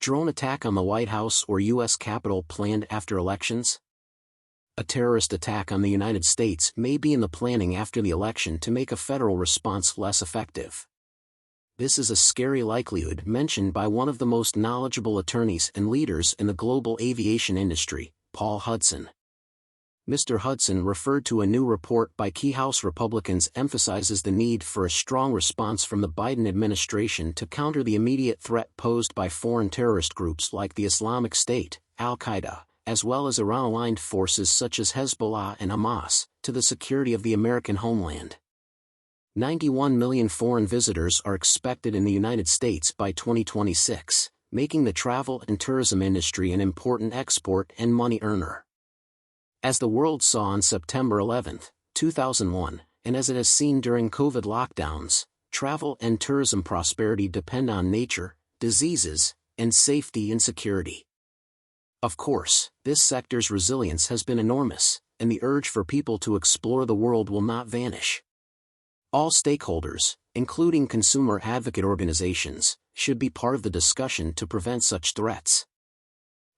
Drone attack on the White House or U.S. Capitol planned after elections? A terrorist attack on the United States may be in the planning after the election to make a federal response less effective. This is a scary likelihood mentioned by one of the most knowledgeable attorneys and leaders in the global aviation industry, Paul Hudson. Mr. Hudson referred to a new report by key House Republicans emphasizes the need for a strong response from the Biden administration to counter the immediate threat posed by foreign terrorist groups like the Islamic State, Al-Qaeda, as well as Iran-aligned forces such as Hezbollah and Hamas, to the security of the American homeland. 91 million foreign visitors are expected in the United States by 2026, making the travel and tourism industry an important export and money earner. As the world saw on September 11, 2001, and as it has seen during COVID lockdowns, travel and tourism prosperity depend on nature, diseases, and safety and security. Of course, this sector's resilience has been enormous, and the urge for people to explore the world will not vanish. All stakeholders, including consumer advocate organizations, should be part of the discussion to prevent such threats.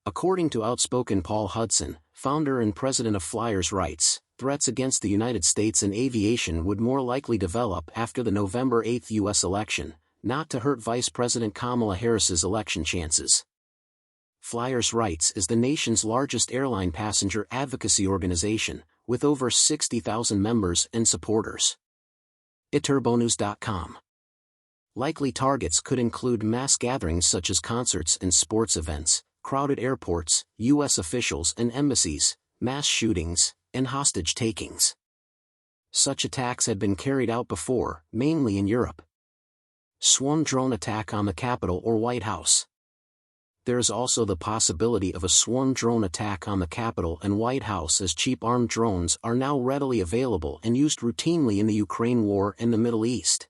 According to outspoken Paul Hudson, founder and president of Flyers Rights, threats against the United States and aviation would more likely develop after the November 8 U.S. election, not to hurt Vice President Kamala Harris's election chances. Flyers Rights is the nation's largest airline passenger advocacy organization, with over 60,000 members and supporters. iturbonews.com. Likely targets could include mass gatherings such as concerts and sports events, crowded airports, U.S. officials and embassies, mass shootings, and hostage takings. Such attacks had been carried out before, mainly in Europe. Swarm drone attack on the Capitol or White House. There is also the possibility of a swarm drone attack on the Capitol and White House, as cheap armed drones are now readily available and used routinely in the Ukraine war and the Middle East.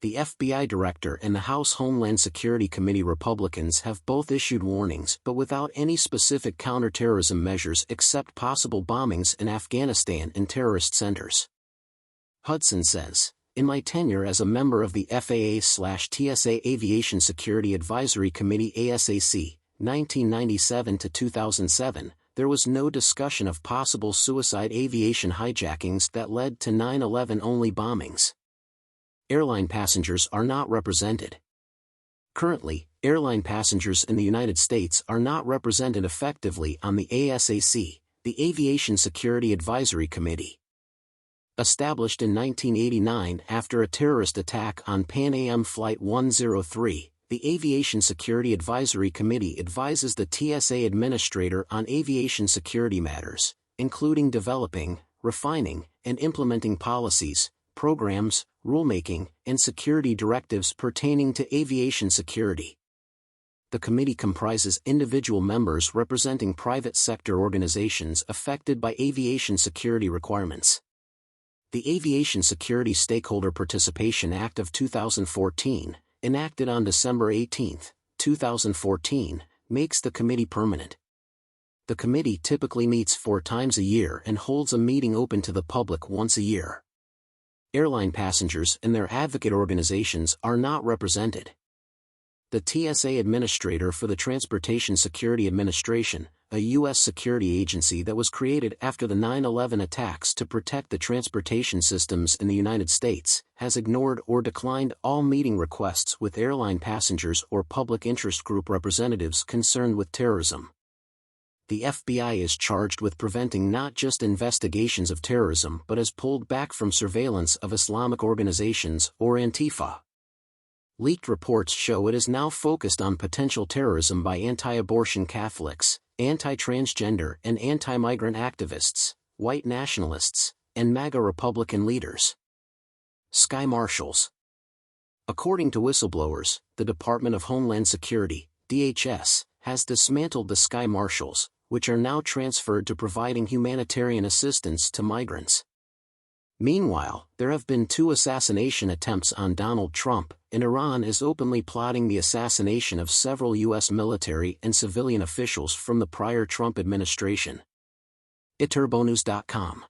The FBI director and the House Homeland Security Committee Republicans have both issued warnings but without any specific counterterrorism measures except possible bombings in Afghanistan and terrorist centers. Hudson says, "In my tenure as a member of the FAA/TSA Aviation Security Advisory Committee ASAC, 1997 to 2007, there was no discussion of possible suicide aviation hijackings that led to 9/11-only bombings. Airline passengers are not represented. Currently, airline passengers in the United States are not represented effectively on the ASAC, the Aviation Security Advisory Committee. Established in 1989 after a terrorist attack on Pan Am Flight 103, the Aviation Security Advisory Committee advises the TSA administrator on aviation security matters, including developing, refining, and implementing policies, programs, rulemaking, and security directives pertaining to aviation security. The committee comprises individual members representing private sector organizations affected by aviation security requirements. The Aviation Security Stakeholder Participation Act of 2014, enacted on December 18, 2014, makes the committee permanent. The committee typically meets 4 times a year and holds a meeting open to the public once a year. Airline passengers and their advocate organizations are not represented. The TSA Administrator for the Transportation Security Administration, a U.S. security agency that was created after the 9/11 attacks to protect the transportation systems in the United States, has ignored or declined all meeting requests with airline passengers or public interest group representatives concerned with terrorism. The FBI is charged with preventing not just investigations of terrorism but has pulled back from surveillance of Islamic organizations or Antifa. Leaked reports show it is now focused on potential terrorism by anti-abortion Catholics, anti-transgender and anti-migrant activists, white nationalists, and MAGA Republican leaders. Sky Marshals. According to whistleblowers, the Department of Homeland Security, DHS, has dismantled the Sky Marshals, which are now transferred to providing humanitarian assistance to migrants. Meanwhile, there have been 2 assassination attempts on Donald Trump, and Iran is openly plotting the assassination of several U.S. military and civilian officials from the prior Trump administration. iturbonews.com